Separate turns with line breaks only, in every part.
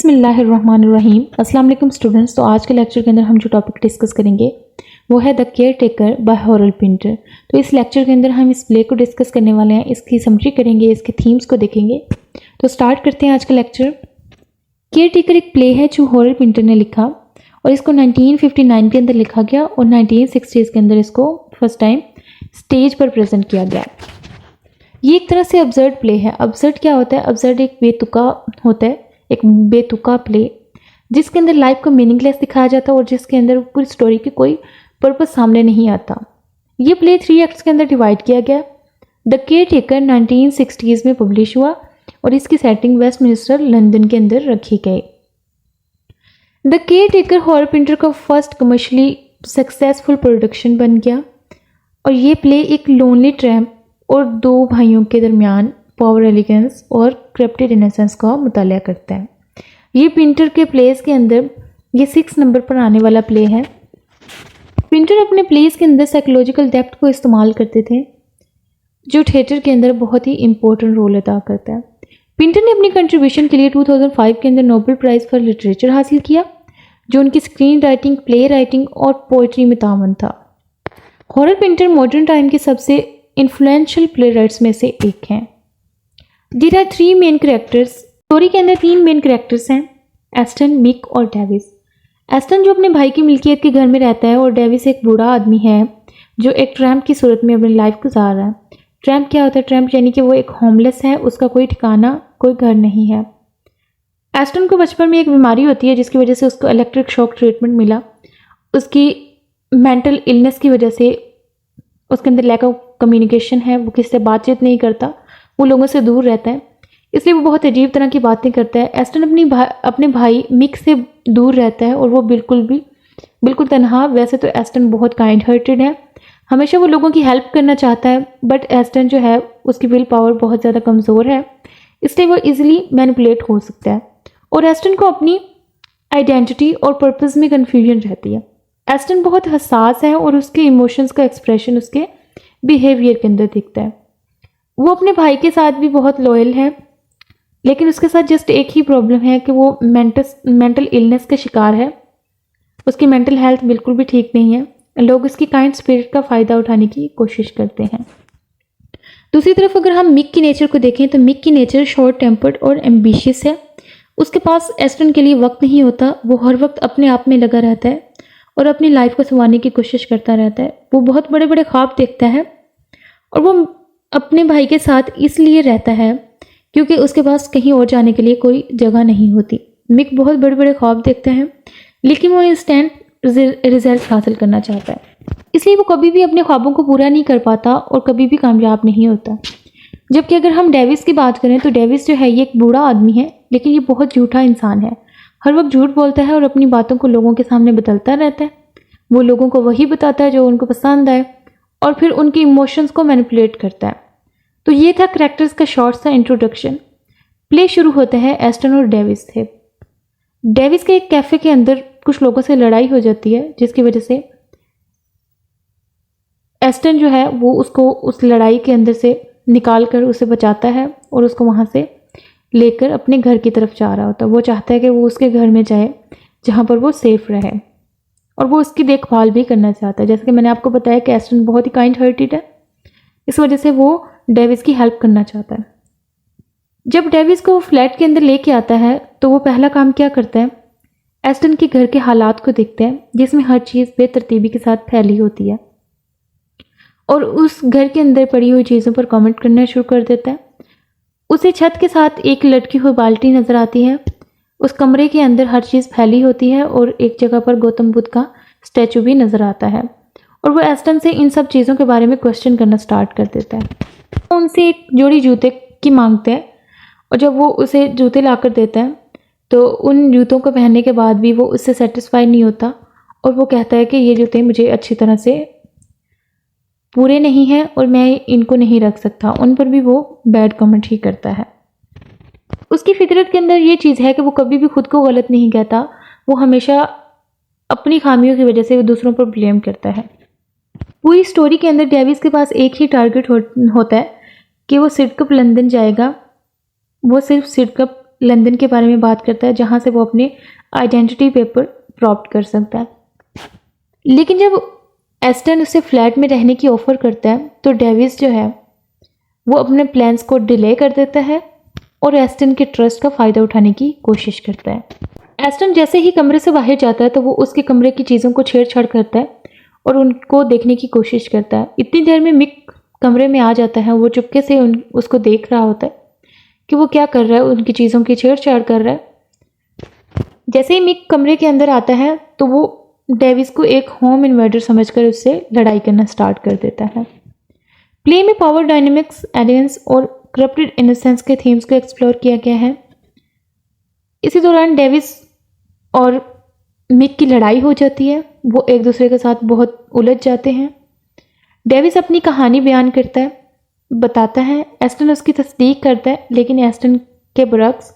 बिस्मिल्लाहिर्रहमानिर्रहीम। अस्सलाम वालेकुम स्टूडेंट्स। तो आज के लेक्चर के अंदर हम जो टॉपिक डिस्कस करेंगे वो है the caretaker by Harold Pinter. तो इस लेक्चर के अंदर हम इस प्ले को डिस्कस करने वाले हैं, इसकी समरी करेंगे, इसके थीम्स को देखेंगे। तो स्टार्ट करते हैं आज का लेक्चर। केयर टेकर एक प्ले है जो हॉरेल्ड पिंटर ने लिखा और इसको 1959 के अंदर लिखा गया और 1960s के अंदर इसको फर्स्ट टाइम स्टेज पर प्रेजेंट किया गया। ये एक तरह से अब्सर्ड प्ले है। अब्सर्ड क्या होता है? अब्सर्ड एक बेतुका होता है, एक बेतुका प्ले जिसके अंदर लाइफ को मीनिंगलेस दिखाया जाता है और जिसके अंदर पूरी स्टोरी की कोई पर्पस सामने नहीं आता। ये प्ले 3 एक्ट्स के अंदर डिवाइड किया गया। द केयर टेकर 1960s में पब्लिश हुआ और इसकी सेटिंग वेस्टमिंस्टर लंदन के अंदर रखी गई। द केयर टेकर हॉरेल्ड पिंटर का फर्स्ट कमर्शियली सक्सेसफुल प्रोडक्शन बन गया और ये प्ले एक लोनली ट्रैम्प और 2 भाइयों के दरमियान पावर, एलिगेंस और करप्टेड इनोसेंस का मुताला करता है। ये पिंटर के प्लेस के अंदर ये 6 नंबर पर आने वाला प्ले है। पिंटर अपने प्लेस के अंदर साइकोलॉजिकल डेप्थ को इस्तेमाल करते थे जो थिएटर के अंदर बहुत ही इंपॉर्टेंट रोल अदा करता है। पिंटर ने अपनी कंट्रीब्यूशन के लिए 2005 के अंदर नोबेल प्राइज़ फॉर लिटरेचर हासिल किया जो उनकी स्क्रीन राइटिंग, प्ले राइटिंग और पोइट्री में तावन था। हॉरेल्ड पिंटर मॉडर्न टाइम के सबसे इन्फ्लुएंशियल प्ले राइट्स में से एक हैं। There are 3 main characters. Story के अंदर 3 मेन कैरेक्टर्स हैं, एस्टन, मिक और डेविस। एस्टन जो अपने भाई की मिल्कियत के घर में रहता है और डेविस एक बूढ़ा आदमी है जो एक ट्रैम्प की सूरत में अपनी लाइफ गुजार रहा है। ट्रैम्प क्या होता है? ट्रैम्प यानी कि वो एक होमलेस है, उसका कोई ठिकाना, कोई घर नहीं है। एस्टन को बचपन में एक बीमारी होती है जिसकी वजह से उसको इलेक्ट्रिक शॉक ट्रीटमेंट मिला। उसकी मेंटल इलनेस की वजह से उसके अंदर लैक ऑफ कम्युनिकेशन है, वो किसी से बातचीत नहीं करता, वो लोगों से दूर रहता है, इसलिए वो बहुत अजीब तरह की बातें करता है। एस्टन अपने भाई मिक से दूर रहता है और वो बिल्कुल तन्हा। वैसे तो एस्टन बहुत काइंड हार्टेड है, हमेशा वो लोगों की हेल्प करना चाहता है, बट एस्टन जो है उसकी विल पावर बहुत ज़्यादा कमज़ोर है, इसलिए वो इजीली मैनिपुलेट हो सकता है और एस्टन को अपनी आइडेंटिटी और पर्पस में कन्फ्यूजन रहती है। एस्टन बहुत हसास है और उसके इमोशंस का एक्सप्रेशन उसके बिहेवियर के अंदर दिखता है। वो अपने भाई के साथ भी बहुत लॉयल है, लेकिन उसके साथ जस्ट एक ही प्रॉब्लम है कि वो मेंटल इलनेस का शिकार है। उसकी मेंटल हेल्थ बिल्कुल भी ठीक नहीं है। लोग उसकी काइंड स्पिरिट का फ़ायदा उठाने की कोशिश करते हैं। दूसरी तरफ अगर हम मिक की नेचर को देखें तो मिक की नेचर शॉर्ट टेम्पर्ड और एम्बिशियस है। उसके पास एस्टन के लिए वक्त नहीं होता, वो हर वक्त अपने आप में लगा रहता है और अपनी लाइफ को संवारने की कोशिश करता रहता है। वो बहुत बड़े बड़े ख्वाब देखता है और वो अपने भाई के साथ इसलिए रहता है क्योंकि उसके पास कहीं और जाने के लिए कोई जगह नहीं होती। मिक बहुत बड़े बड़े ख्वाब देखता है लेकिन वो इंस्टेंट रिजल्ट हासिल करना चाहता है, इसलिए वो कभी भी अपने ख्वाबों को पूरा नहीं कर पाता और कभी भी कामयाब नहीं होता। जबकि अगर हम डेविस की बात करें तो डेविस जो है ये एक बूढ़ा आदमी है, लेकिन ये बहुत झूठा इंसान है। हर वक्त झूठ बोलता है और अपनी बातों को लोगों के सामने बदलता रहता है। वो लोगों को वही बताता है जो उनको पसंद आए और फिर उनके इमोशंस को मैनिपुलेट करता है। तो ये था कैरेक्टर्स का शॉर्ट सा इंट्रोडक्शन। प्ले शुरू होता है एस्टन और डेविस थे। डेविस के एक कैफ़े के अंदर कुछ लोगों से लड़ाई हो जाती है जिसकी वजह से एस्टन जो है वो उसको उस लड़ाई के अंदर से निकाल कर उसे बचाता है और उसको वहाँ से लेकर अपने घर की तरफ जा रहा होता है। वो चाहता है कि वो उसके घर में जाए जहाँ पर वो सेफ रहे और वो उसकी देखभाल भी करना चाहता है। जैसे कि मैंने आपको बताया कि एस्टन बहुत ही काइंड हार्टेड है, इस वजह से वो डेविस की हेल्प करना चाहता है। जब डेविस को फ्लैट के अंदर लेके आता है तो वो पहला काम क्या करता है? एस्टन के घर के हालात को देखता है जिसमें हर चीज़ बेतरतीबी के साथ फैली होती है और उस घर के अंदर पड़ी हुई चीज़ों पर कमेंट करना शुरू कर देता है। उसे छत के साथ एक लटकी हुई बाल्टी नज़र आती है। उस कमरे के अंदर हर चीज़ फैली होती है और एक जगह पर गौतम बुद्ध का स्टैचू भी नज़र आता है और वो एस्टन से इन सब चीज़ों के बारे में क्वेश्चन करना स्टार्ट कर देता है। वो उनसे एक जोड़ी जूते की मांगता है और जब वो उसे जूते लाकर देता है तो उन जूतों को पहनने के बाद भी वो उससे सेटिस्फाई नहीं होता और वो कहता है कि ये जूते मुझे अच्छी तरह से पूरे नहीं हैं और मैं इनको नहीं रख सकता। उन पर भी वो बैड कमेंट ही करता है। उसकी फितरत के अंदर ये चीज़ है कि वो कभी भी खुद को गलत नहीं कहता, वो हमेशा अपनी खामियों की वजह से वो दूसरों पर ब्लेम करता है। पूरी स्टोरी के अंदर डेविस के पास एक ही टारगेट होता है कि वो सिडकप लंदन जाएगा। वो सिर्फ सिडकप लंदन के बारे में बात करता है जहाँ से वो अपने आइडेंटिटी पेपर प्राप्त कर सकता है। लेकिन जब एस्टन उसे फ्लैट में रहने की ऑफ़र करता है तो डेविस जो है वो अपने प्लान्स को डिले कर देता है और एस्टन के ट्रस्ट का फ़ायदा उठाने की कोशिश करता है। एस्टन जैसे ही कमरे से बाहर जाता है तो वो उसके कमरे की चीज़ों को छेड़छाड़ करता है और उनको देखने की कोशिश करता है। इतनी देर में मिक कमरे में आ जाता है। वो चुपके से उसको देख रहा होता है कि वो क्या कर रहा है, उनकी चीज़ों की छेड़छाड़ कर रहा है। जैसे ही मिक कमरे के अंदर आता है तो वो डेविस को एक होम इन्वेडर समझकर उससे लड़ाई करना स्टार्ट कर देता है। प्ले में पावर डायनेमिक्स, एलियंस और करप्टेड इनोसेंस के थीम्स को एक्सप्लोर किया गया है। इसी दौरान डेविस और मिक की लड़ाई हो जाती है। वो एक दूसरे के साथ बहुत उलझ जाते हैं। डेविस अपनी कहानी बयान करता है, बताता है। एस्टन उसकी तस्दीक करता है, लेकिन एस्टन के बरक्स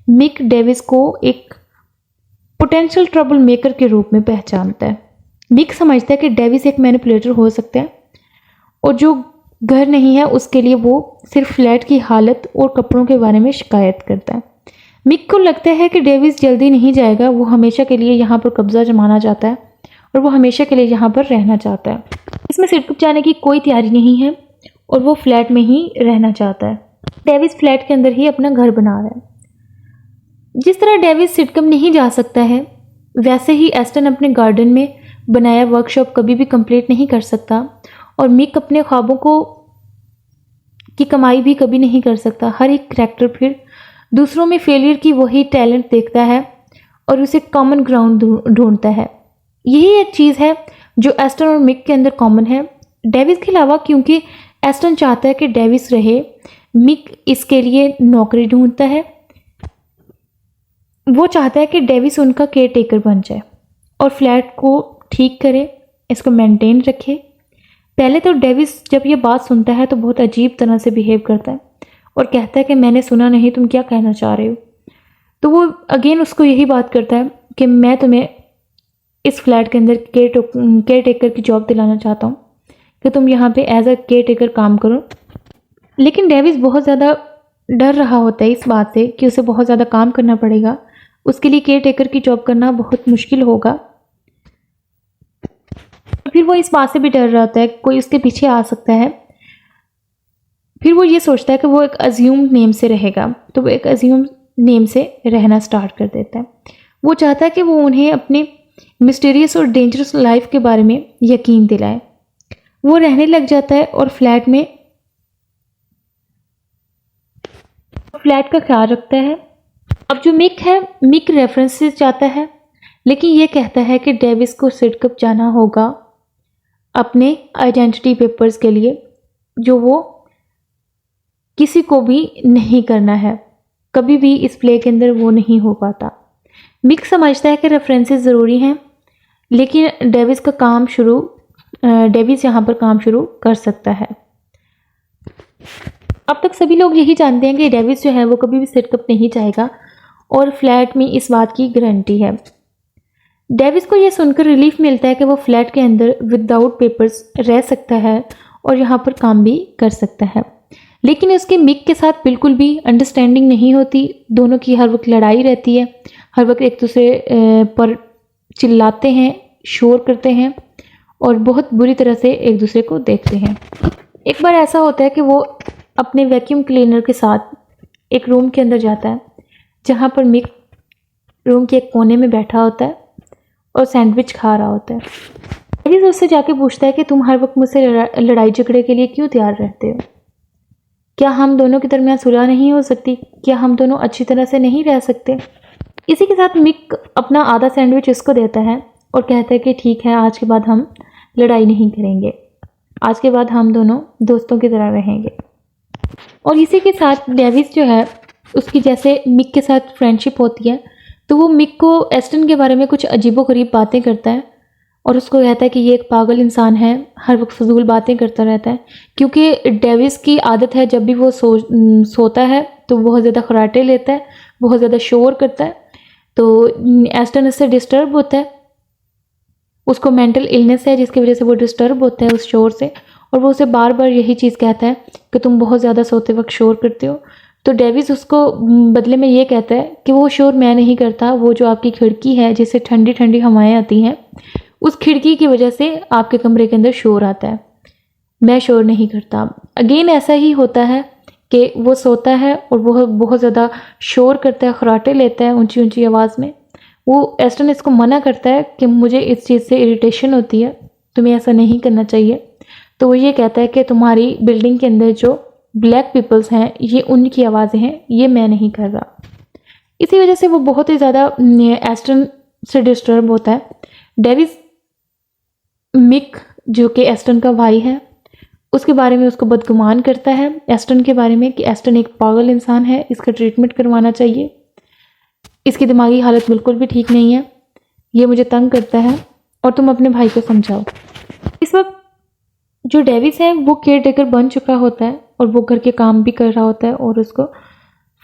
मिक डेविस को एक पोटेंशियल ट्रबल मेकर के रूप में पहचानता है। मिक समझता है कि डेविस एक मैनिपुलेटर हो सकता है और जो घर नहीं है उसके लिए वो सिर्फ फ्लैट की हालत और कपड़ों के बारे में शिकायत करता है। मिक को लगता है कि डेविस जल्दी नहीं जाएगा। वो हमेशा के लिए यहाँ पर कब्जा जमाना चाहता है और वो हमेशा के लिए यहाँ पर रहना चाहता है। इसमें सिरकप जाने की कोई तैयारी नहीं है और वो फ्लैट में ही रहना चाहता है। डेविस फ्लैट के अंदर ही अपना घर बना रहा है। जिस तरह डेविस सिटकम नहीं जा सकता है, वैसे ही एस्टन अपने गार्डन में बनाया वर्कशॉप कभी भी कंप्लीट नहीं कर सकता और मिक अपने ख्वाबों की कमाई भी कभी नहीं कर सकता। हर एक करैक्टर फिर दूसरों में फेलियर की वही टैलेंट देखता है और उसे कॉमन ग्राउंड ढूंढता है। यही एक चीज़ है जो एस्टन और मिक के अंदर कॉमन है। डेविस के अलावा, क्योंकि एस्टन चाहता है कि डेविस रहे, मिक इसके लिए नौकरी ढूंढता है। वो चाहता है कि डेविस उनका केयर टेकर बन जाए और फ्लैट को ठीक करे, इसको मेंटेन रखे। पहले तो डेविस जब ये बात सुनता है तो बहुत अजीब तरह से बिहेव करता है और कहता है कि मैंने सुना नहीं, तुम क्या कहना चाह रहे हो। तो वो अगेन उसको यही बात करता है कि मैं तुम्हें इस फ्लैट के अंदर केयर टेकर की जॉब दिलाना चाहता हूँ कि तुम यहाँ पे एज अ केयर टेकर काम करो। लेकिन डेविस बहुत ज़्यादा डर रहा होता है इस बात से कि उसे बहुत ज़्यादा काम करना पड़ेगा, उसके लिए केयर टेकर की जॉब करना बहुत मुश्किल होगा। फिर वो इस बात से भी डर रहा होता है कोई उसके पीछे आ सकता है। फिर वो ये सोचता है कि वो एक अज्यूम नेम से रहेगा, तो वो एक अज्यूम नेम से रहना स्टार्ट कर देता है। वो चाहता है कि वो उन्हें अपने मिस्टीरियस और डेंजरस लाइफ के बारे में यकीन दिलाए। वो रहने लग जाता है और फ्लैट का ख्याल रखता है। अब जो मिक है, मिक रेफरेंसेस चाहता है, लेकिन ये कहता है कि डेविस को सिटकप जाना होगा अपने आइडेंटिटी पेपर्स के लिए, जो वो किसी को भी नहीं करना है। कभी भी इस प्ले के अंदर वो नहीं हो पाता। मिक समझता है कि रेफरेंसेस ज़रूरी हैं, लेकिन डेविस यहाँ पर काम शुरू कर सकता है। अब तक सभी लोग यही जानते हैं कि डेविस जो है वो कभी भी सिटकप नहीं चाहेगा और फ्लैट में इस बात की गारंटी है। डेविस को यह सुनकर रिलीफ मिलता है कि वो फ्लैट के अंदर विदाउट पेपर्स रह सकता है और यहाँ पर काम भी कर सकता है। लेकिन उसके मिक के साथ बिल्कुल भी अंडरस्टैंडिंग नहीं होती। दोनों की हर वक्त लड़ाई रहती है, हर वक्त एक दूसरे पर चिल्लाते हैं, शोर करते हैं और बहुत बुरी तरह से एक दूसरे को देखते हैं। एक बार ऐसा होता है कि वो अपने वैक्यूम क्लीनर के साथ एक रूम के अंदर जाता है, जहाँ पर मिक रूम के एक कोने में बैठा होता है और सैंडविच खा रहा होता है। डेविस उससे जाके पूछता है कि तुम हर वक्त मुझसे लड़ाई झगड़े के लिए क्यों तैयार रहते हो? क्या हम दोनों के दरमियान सुलह नहीं हो सकती? क्या हम दोनों अच्छी तरह से नहीं रह सकते? इसी के साथ मिक अपना आधा सैंडविच उसको देता है और कहता है कि ठीक है, आज के बाद हम लड़ाई नहीं करेंगे, आज के बाद हम दोनों दोस्तों की तरह रहेंगे। और इसी के साथ डेविस जो है, उसकी जैसे मिक के साथ फ्रेंडशिप होती है, तो वो मिक को एस्टन के बारे में कुछ अजीबोगरीब बातें करता है और उसको कहता है कि ये एक पागल इंसान है, हर वक्त फजूल बातें करता रहता है। क्योंकि डेविस की आदत है जब भी वो सोता है तो बहुत ज़्यादा खराटे लेता है, बहुत ज़्यादा शोर करता है। तो एस्टन इससे डिस्टर्ब होता है, उसको मेंटल इलनेस है जिसकी वजह से वो डिस्टर्ब होता है उस शोर से, और वो उसे बार बार यही चीज़ कहता है कि तुम बहुत ज़्यादा सोते वक्त शोर करते हो, तो डेविस उसको बदले में ये कहता है कि वो शोर मैं नहीं करता, वो जो आपकी खिड़की है जिससे ठंडी ठंडी हवाएं आती हैं, उस खिड़की की वजह से आपके कमरे के अंदर शोर आता है, मैं शोर नहीं करता। अगेन ऐसा ही होता है कि वो सोता है और वो बहुत ज़्यादा शोर करता है, खराटे लेता है ऊंची ऊंची आवाज़ में। वो एस्टन इसको मना करता है कि मुझे इस चीज़ से इरिटेशन होती है, तुम्हें ऐसा नहीं करना चाहिए। तो वो ये कहता है कि तुम्हारी बिल्डिंग के अंदर जो ब्लैक पीपल्स हैं ये उनकी आवाज़ें हैं, ये मैं नहीं कर रहा। इसी वजह से वो बहुत ही ज़्यादा एस्टन से डिस्टर्ब होता है। डेविस मिक जो कि एस्टन का भाई है उसके बारे में उसको बदगुमान करता है, एस्टन के बारे में, कि एस्टन एक पागल इंसान है, इसका ट्रीटमेंट करवाना चाहिए, इसकी दिमागी हालत बिल्कुल भी ठीक नहीं है, ये मुझे तंग करता है और तुम अपने भाई को समझाओ। इस वक्त जो डेविस है वो केयर टेकर बन चुका होता है और वो घर के काम भी कर रहा होता है और उसको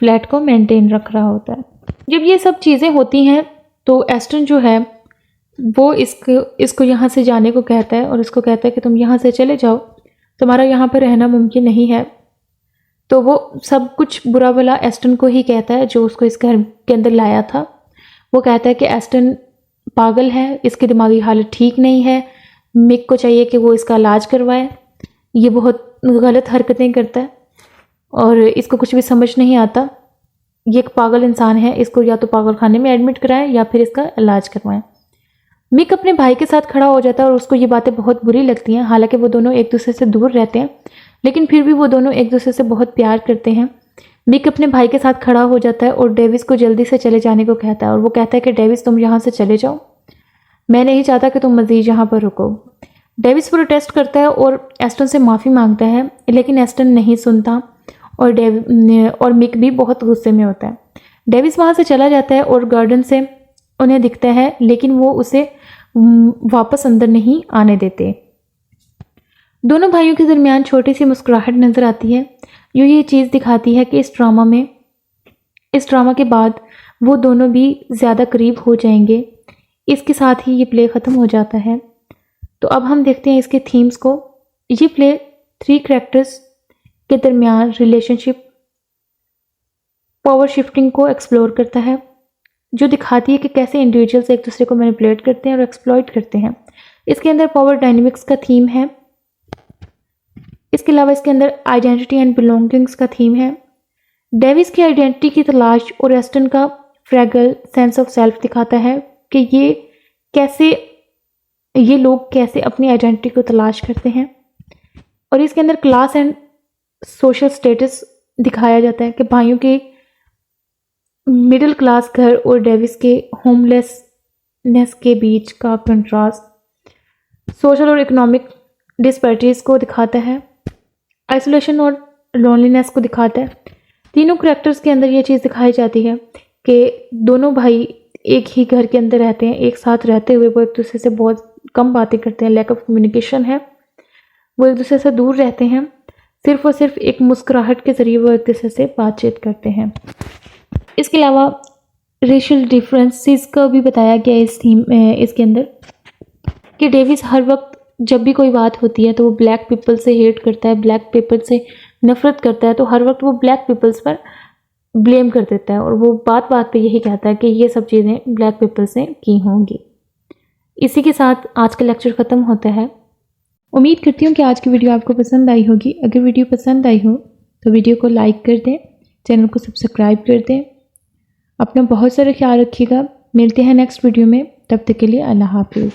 फ्लैट को मेंटेन रख रहा होता है। जब ये सब चीज़ें होती हैं तो एस्टन जो है वो इसको यहाँ से जाने को कहता है और इसको कहता है कि तुम यहाँ से चले जाओ, तुम्हारा यहाँ पर रहना मुमकिन नहीं है। तो वो सब कुछ बुरा भला एस्टन को ही कहता है जो उसको इस घर के अंदर लाया था। वो कहता है कि एस्टन पागल है, इसकी दिमागी हालत ठीक नहीं है, मिक को चाहिए कि वो इसका इलाज करवाए, ये बहुत गलत हरकतें करता है और इसको कुछ भी समझ नहीं आता, ये एक पागल इंसान है, इसको या तो पागल खाने में एडमिट कराएं या फिर इसका इलाज करवाएं। मिक अपने भाई के साथ खड़ा हो जाता है और उसको ये बातें बहुत बुरी लगती हैं। हालांकि वो दोनों एक दूसरे से दूर रहते हैं लेकिन फिर भी वो दोनों एक दूसरे से बहुत प्यार करते हैं। मिक अपने भाई के साथ खड़ा हो जाता है और डेविस को जल्दी से चले जाने को कहता है और वो कहता है कि डेविस तुम यहाँ से चले जाओ, मैं नहीं चाहता कि तुम मज़ीद यहाँ पर रुको। डेविस प्रोटेस्ट करता है और एस्टन से माफ़ी मांगता है लेकिन एस्टन नहीं सुनता और मिक भी बहुत गुस्से में होता है। डेविस वहाँ से चला जाता है और गार्डन से उन्हें दिखता है लेकिन वो उसे वापस अंदर नहीं आने देते। दोनों भाइयों के दरमियान छोटी सी मुस्कुराहट नज़र आती है जो ये चीज़ दिखाती है कि इस ड्रामा के बाद वो दोनों भी ज़्यादा करीब हो जाएंगे। इसके साथ ही ये प्ले ख़त्म हो जाता है। तो अब हम देखते हैं इसके थीम्स को। ये प्ले 3 कैरेक्टर्स के दरमियान रिलेशनशिप, पावर शिफ्टिंग को एक्सप्लोर करता है जो दिखाती है कि कैसे इंडिविजुअल्स एक दूसरे को मैनिपुलेट करते हैं और एक्सप्लॉइट करते हैं। इसके अंदर पावर डायनेमिक्स का थीम है। इसके अलावा इसके अंदर आइडेंटिटी एंड बिलोंगिंग्स का थीम है। डेविस की आइडेंटिटी की तलाश और एस्टन का फ्रैगल सेंस ऑफ सेल्फ दिखाता है कि ये लोग कैसे अपनी आइडेंटिटी को तलाश करते हैं। और इसके अंदर क्लास एंड सोशल स्टेटस दिखाया जाता है कि भाइयों के मिडिल क्लास घर और डेविस के होमलेसनेस के बीच का कंट्रास्ट सोशल और इकोनॉमिक डिस्पैरिटीज को दिखाता है, आइसोलेशन और लोनलीनेस को दिखाता है। तीनों कैरेक्टर्स के अंदर ये चीज़ दिखाई जाती है कि दोनों भाई एक ही घर के अंदर रहते हैं, एक साथ रहते हुए वो एक दूसरे से बहुत कम बातें करते हैं, लैक ऑफ कम्युनिकेशन है, वो एक दूसरे से दूर रहते हैं, सिर्फ और सिर्फ एक मुस्कुराहट के ज़रिए वो एक दूसरे से बातचीत करते हैं। इसके अलावा रेशियल डिफरेंसेस का भी बताया गया इसके अंदर कि डेविस हर वक्त जब भी कोई बात होती है तो वो ब्लैक पीपल से हेट करता है, ब्लैक पीपल से नफरत करता है, तो हर वक्त वो ब्लैक पीपल्स पर ब्लेम कर देता है और वो बात बात पे यही कहता है कि ये सब चीज़ें ब्लैक पीपल से की होंगी। इसी के साथ आज का लेक्चर ख़त्म होता है। उम्मीद करती हूँ कि आज की वीडियो आपको पसंद आई होगी। अगर वीडियो पसंद आई हो तो वीडियो को लाइक कर दें, चैनल को सब्सक्राइब कर दें। अपना बहुत सारा ख्याल रखिएगा। मिलते हैं नेक्स्ट वीडियो में, तब तक के लिए अल्लाह हाफिज़।